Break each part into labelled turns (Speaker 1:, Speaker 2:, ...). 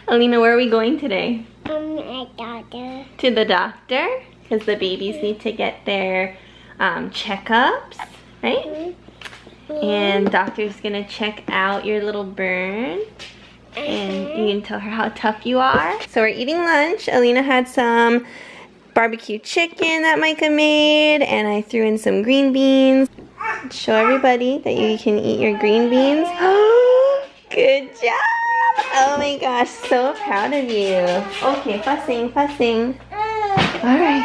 Speaker 1: Alina, where are we going today?
Speaker 2: A doctor.
Speaker 1: To the doctor? Because the babies need to get their checkups, right? And doctor's gonna check out your little burn. And you can tell her how tough you are. So we're eating lunch. Alina had some barbecue chicken that Micah made, and I threw in some green beans. Show everybody that you can eat your green beans. Good job! Oh my gosh, so proud of you. Okay, fussing, fussing. Alright.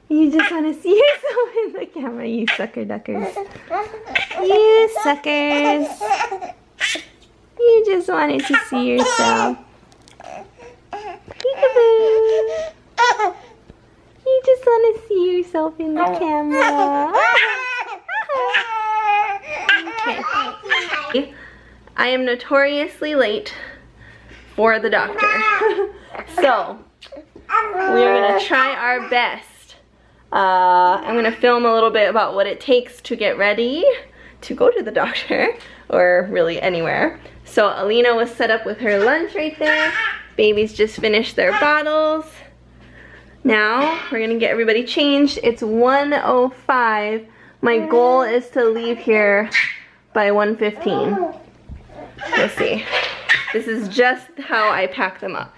Speaker 1: You just want to see yourself in the camera, you sucker duckers. You suckers. You just wanted to see yourself. Peekaboo. You just want to see yourself in the camera. Okay. I am notoriously late for the doctor. So, we are going to try our best. I'm going to film a little bit about what it takes to get ready to go to the doctor, or really anywhere. So Alina was set up with her lunch right there. Babies just finished their bottles. Now we're going to get everybody changed. It's 1:05. My goal is to leave here by 1:15. We'll see. This is just how I pack them up.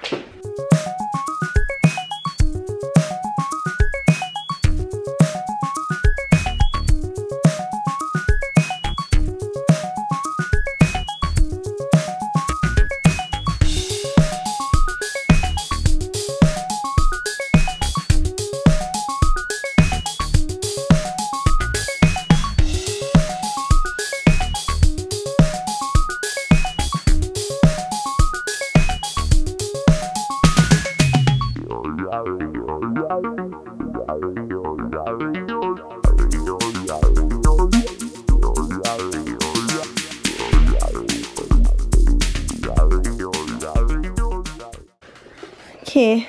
Speaker 1: Okay, I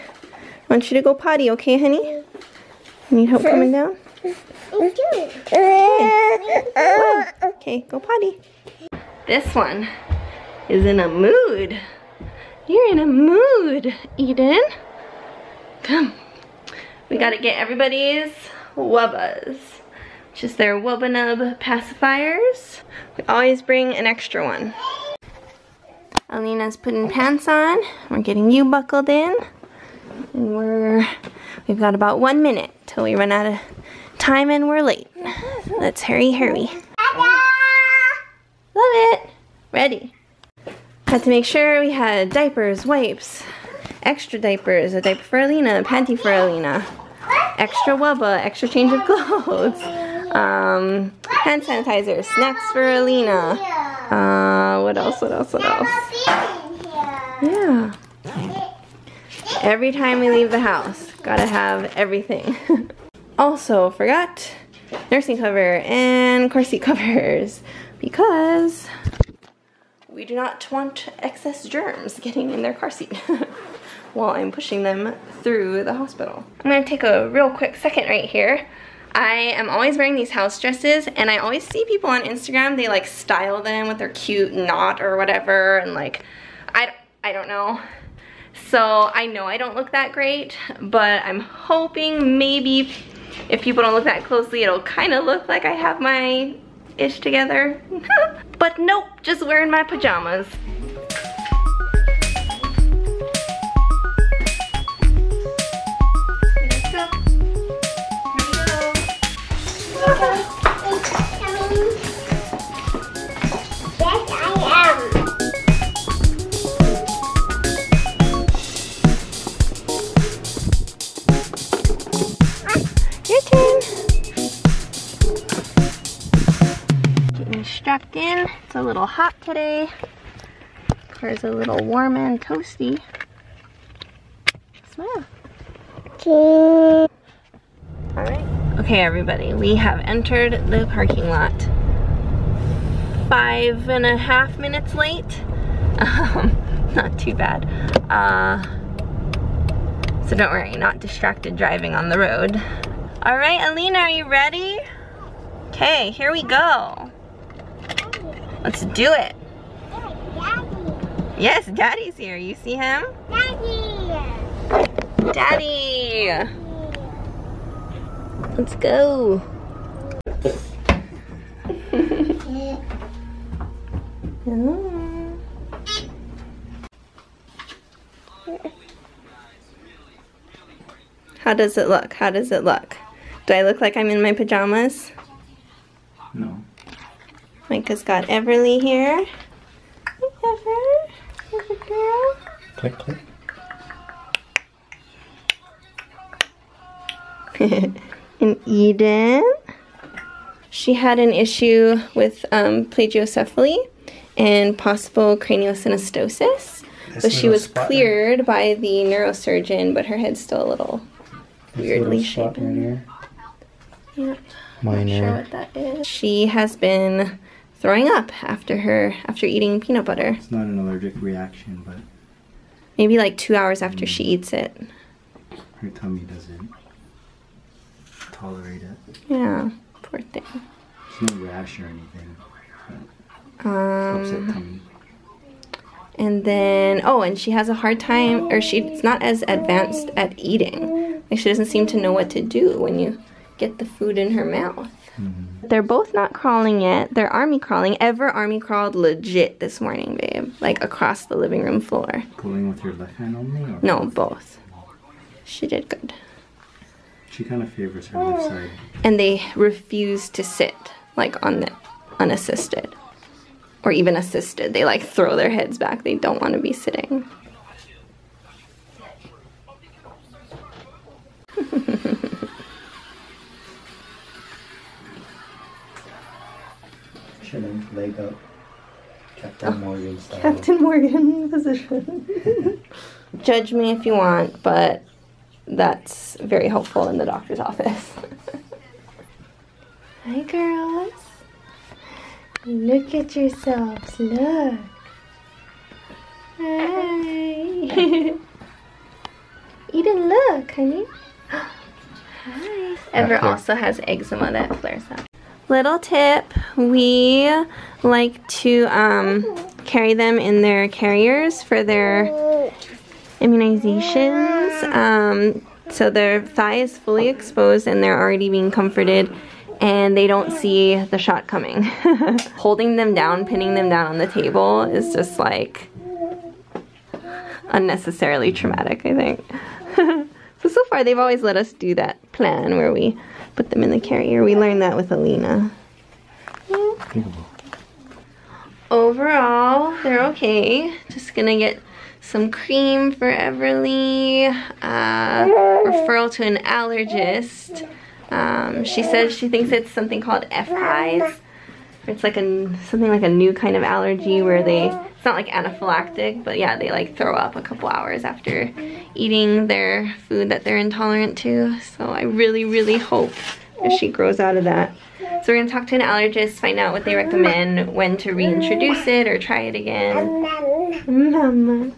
Speaker 1: want you to go potty, okay, honey? Need help coming down? Okay, go potty. This one is in a mood. You're in a mood, Eden. Come. We gotta get everybody's wubbas, which is their wubbanub pacifiers. We always bring an extra one. Alina's putting pants on. We're getting you buckled in. And we've got about 1 minute till we run out of time and we're late. Let's hurry. Love it. Ready. Had to make sure we had diapers, wipes, extra diapers, a diaper for Alina, a panty for Alina, extra wubba, extra change of clothes, hand sanitizer, snacks for Alina. What else? Yeah. Every time we leave the house, gotta have everything. Also, forgot nursing cover and car seat covers because we do not want excess germs getting in their car seat while I'm pushing them through the hospital. I'm gonna take a real quick second right here. I am always wearing these house dresses, and I always see people on Instagram, they like style them with their cute knot or whatever, and like, I don't know. So I know I don't look that great, but I'm hoping maybe if people don't look that closely, it'll kind of look like I have my ish together. But nope, just wearing my pajamas. Let's go. Here we go.
Speaker 2: Yes, I am.
Speaker 1: Your turn. Getting strapped in. It's a little hot today. Car's a little warm and toasty. Smile. Alright. Okay, everybody, we have entered the parking lot. 5.5 minutes late. Not too bad. So don't worry, not distracted driving on the road. All right, Alina, are you ready? Okay, here we go. Let's do it.
Speaker 2: Daddy.
Speaker 1: Yes, Daddy's here. You see him?
Speaker 2: Daddy!
Speaker 1: Daddy! Let's go. How does it look? How does it look? Do I look like I'm in my pajamas?
Speaker 3: No.
Speaker 1: Micah's got Everly here. Hi, Ever. Here's a girl.
Speaker 3: Click, click.
Speaker 1: And Eden. She had an issue with plagiocephaly and possible craniosynostosis. So she was cleared by the neurosurgeon, but her head's still a little weirdly shapen. Yeah.
Speaker 3: Minor.
Speaker 1: Not sure what that is. She has been throwing up after eating peanut butter.
Speaker 3: It's not an allergic reaction, but
Speaker 1: Maybe like 2 hours after she eats it.
Speaker 3: her tummy doesn't tolerate it.
Speaker 1: Yeah, poor thing.
Speaker 3: There's no rash or anything. Upset tummy.
Speaker 1: And then, oh, and she has a hard time, or she's not as advanced at eating. Like she doesn't seem to know what to do when you get the food in her mouth.
Speaker 3: Mm-hmm.
Speaker 1: They're both not crawling yet. They're army crawling. Ever army crawled legit this morning, babe. Like across the living room floor.
Speaker 3: Pulling with your left hand only? Or
Speaker 1: No, both. She did good.
Speaker 3: She kind of favors her left side.
Speaker 1: And they refuse to sit, like on the unassisted. Or even assisted. They like throw their heads back. They don't want to be sitting.
Speaker 3: Chilling, leg up. Captain Morgan style.
Speaker 1: Captain Morgan position. Judge me if you want, but that's very helpful in the doctor's office. Hi, girls. Look at yourselves. Look. Hi. Eden, look, honey. Hi. Ever also has eczema that flares up. Little tip, we like to carry them in their carriers for their immunizations. So their thigh is fully exposed and they're already being comforted and they don't see the shot coming. Holding them down, pinning them down on the table is just like unnecessarily traumatic, I think. So far they've always let us do that plan where we put them in the carrier. We learned that with Alina. Yeah. Overall, they're okay. Just gonna get some cream for Everly. Referral to an allergist. She says she thinks it's something called FIs. It's like something like a new kind of allergy where it's not like anaphylactic, but yeah, they like throw up a couple hours after eating their food that they're intolerant to. So I really, really hope that she grows out of that. So we're gonna talk to an allergist, find out what they recommend, when to reintroduce it or try it again. Mama.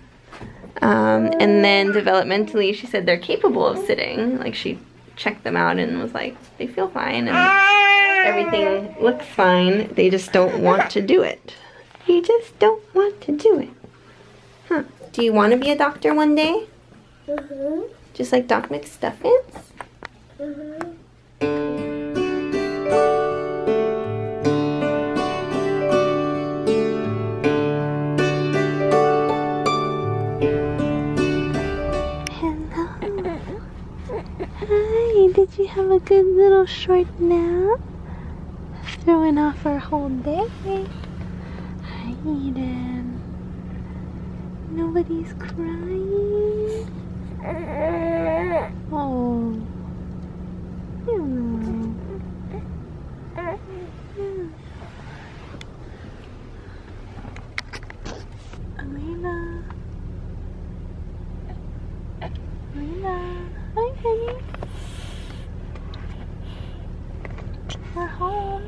Speaker 1: And then developmentally, she said they're capable of sitting. Like she checked them out and was like, they feel fine and everything looks fine. They just don't want to do it. You just don't want to do it. Huh. Do you want to be a doctor one day?
Speaker 2: Mm-hmm.
Speaker 1: Just like Doc McStuffins?
Speaker 2: Mm-hmm.
Speaker 1: Hi, did you have a good little short nap? Throwing off our whole day. Hi, Eden. Nobody's crying. Oh. Alina. Alina. Hi, honey. We're home.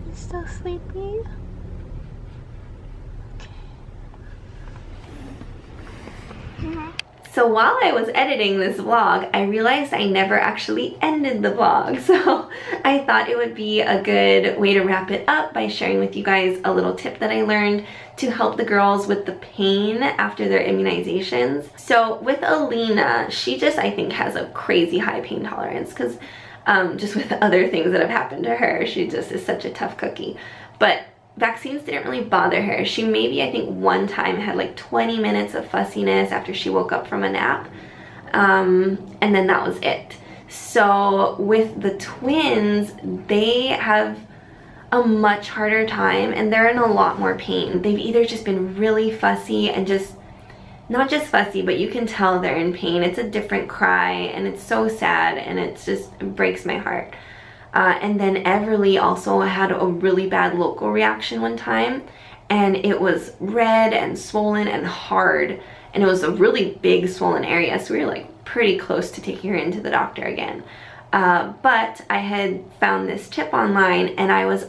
Speaker 1: You still sleeping? Okay. So while I was editing this vlog, I realized I never actually ended the vlog. So I thought it would be a good way to wrap it up by sharing with you guys a little tip that I learned to help the girls with the pain after their immunizations. So with Alina, she just, I think, has a crazy high pain tolerance because just with the other things that have happened to her, she just is such a tough cookie. But vaccines didn't really bother her. She maybe, I think, one time had like 20 minutes of fussiness after she woke up from a nap. And then that was it. So with the twins, they have a much harder time and they're in a lot more pain. They've either just been really fussy and just, not just fussy, but you can tell they're in pain. It's a different cry and it's so sad and it breaks my heart. And then Everly also had a really bad local reaction one time, and it was red and swollen and hard, and it was a really big swollen area, so we were like pretty close to taking her into the doctor again. But I had found this tip online and I was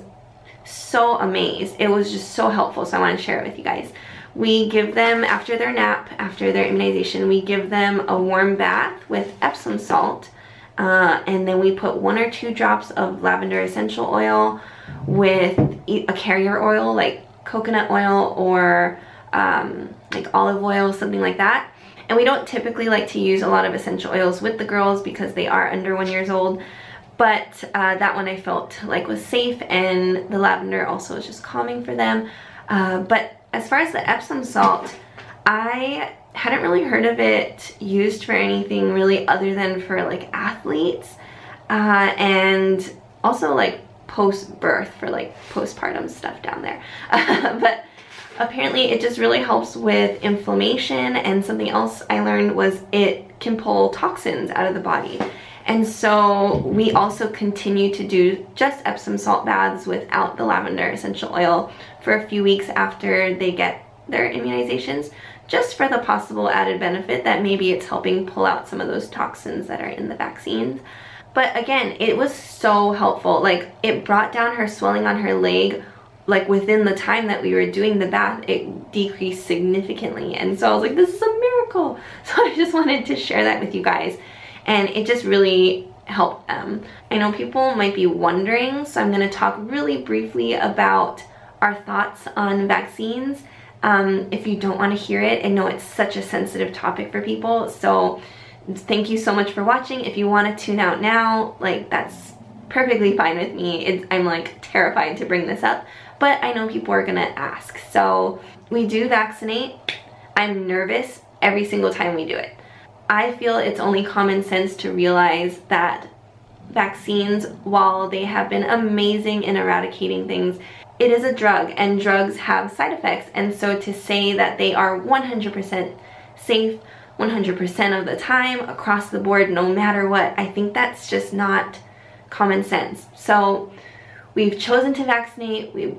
Speaker 1: so amazed. It was just so helpful, so I want to share it with you guys. We give them, after their nap, after their immunization, we give them a warm bath with Epsom salt. And then we put 1 or 2 drops of lavender essential oil with a carrier oil like coconut oil or like olive oil, something like that. And we don't typically like to use a lot of essential oils with the girls because they are under 1 year old. But that one I felt like was safe, and the lavender also is just calming for them. But as far as the Epsom salt, I hadn't really heard of it used for anything really other than for like athletes and also like post-birth for like postpartum stuff down there. But apparently it just really helps with inflammation, and something else I learned was it can pull toxins out of the body. And so we also continue to do just Epsom salt baths without the lavender essential oil for a few weeks after they get their immunizations, just for the possible added benefit that maybe it's helping pull out some of those toxins that are in the vaccines. But again, it was so helpful. Like, it brought down her swelling on her leg. Like, within the time that we were doing the bath, it decreased significantly. And so I was like, this is a miracle. So I just wanted to share that with you guys. And it just really helped them. I know people might be wondering, so I'm going to talk really briefly about our thoughts on vaccines. If you don't want to hear it, I know it's such a sensitive topic for people, so thank you so much for watching. If you want to tune out now, like, that's perfectly fine with me. I'm like terrified to bring this up, but I know people are gonna ask. So we do vaccinate. I'm nervous every single time we do it. I feel it's only common sense to realize that vaccines, while they have been amazing in eradicating things, it is a drug, and drugs have side effects. And so to say that they are 100% safe 100% of the time across the board, no matter what, I think that's just not common sense. So we've chosen to vaccinate. We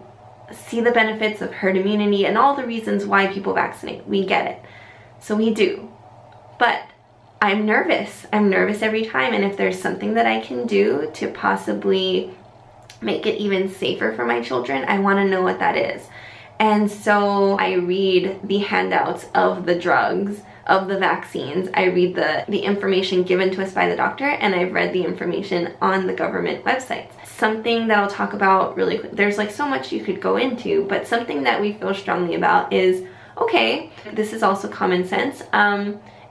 Speaker 1: see the benefits of herd immunity and all the reasons why people vaccinate. We get it. So we do. But I'm nervous. I'm nervous every time, and if there's something that I can do to possibly make it even safer for my children, I want to know what that is. And so I read the handouts of the drugs, of the vaccines. I read the information given to us by the doctor, and I've read the information on the government websites. Something that I'll talk about really quick, there's like so much you could go into, but something that we feel strongly about is, okay, this is also common sense.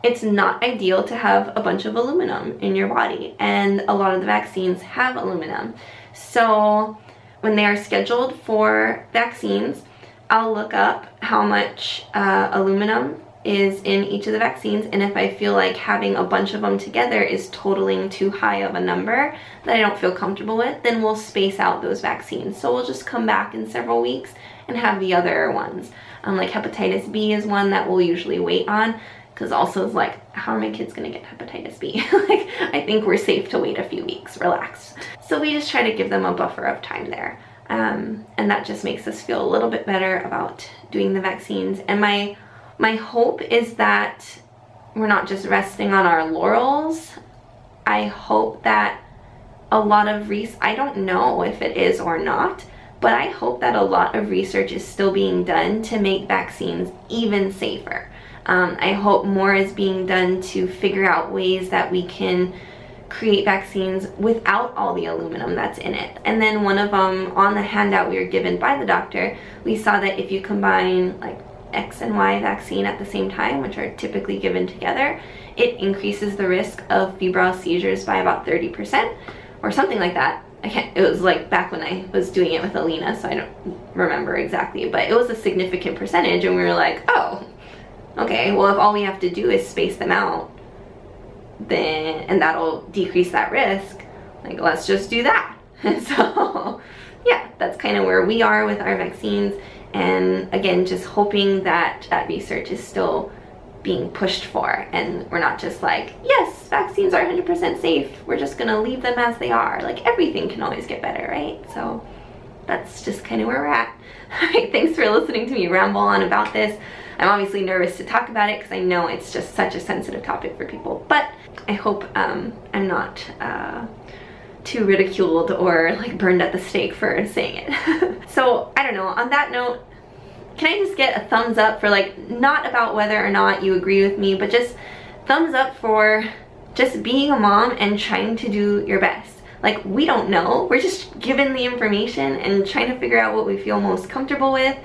Speaker 1: It's not ideal to have a bunch of aluminum in your body, and a lot of the vaccines have aluminum. So when they are scheduled for vaccines, I'll look up how much aluminum is in each of the vaccines, and if I feel like having a bunch of them together is totaling too high of a number that I don't feel comfortable with, then we'll space out those vaccines. So we'll just come back in several weeks and have the other ones. Like hepatitis B is one that we'll usually wait on, because also it's like, how are my kids gonna get hepatitis B? Like, I think we're safe to wait a few weeks, relax. So we just try to give them a buffer of time there. And that just makes us feel a little bit better about doing the vaccines. And my hope is that we're not just resting on our laurels. I hope that a lot of I don't know if it is or not, but I hope that a lot of research is still being done to make vaccines even safer. I hope more is being done to figure out ways that we can create vaccines without all the aluminum that's in it. And then one of them, on the handout we were given by the doctor, we saw that if you combine like X and Y vaccine at the same time, which are typically given together, it increases the risk of febrile seizures by about 30% or something like that. It was like back when I was doing it with Alina, so I don't remember exactly, but it was a significant percentage, and we were like, oh, okay, well if all we have to do is space them out, then, and that'll decrease that risk, like let's just do that. And so yeah, that's kind of where we are with our vaccines. And again, just hoping that that research is still being pushed for, and we're not just like, yes, vaccines are 100% safe, we're just gonna leave them as they are. Like, everything can always get better, right? So that's just kind of where we're at. All right, thanks for listening to me ramble on about this. I'm obviously nervous to talk about it because I know it's just such a sensitive topic for people, but I hope I'm not too ridiculed or like burned at the stake for saying it. So I don't know, on that note, can I just get a thumbs up for, like, not about whether or not you agree with me, but just thumbs up for just being a mom and trying to do your best. Like, we don't know, we're just given the information and trying to figure out what we feel most comfortable with.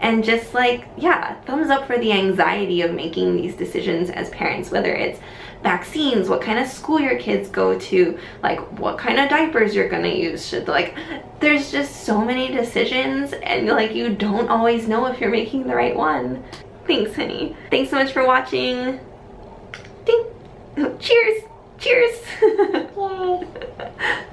Speaker 1: And just like, yeah, thumbs up for the anxiety of making these decisions as parents, whether it's vaccines, what kind of school your kids go to, like what kind of diapers you're gonna use. Like, there's just so many decisions, and like you don't always know if you're making the right one. Thanks, honey. Thanks so much for watching. Ding. Cheers. Cheers.
Speaker 2: Yay.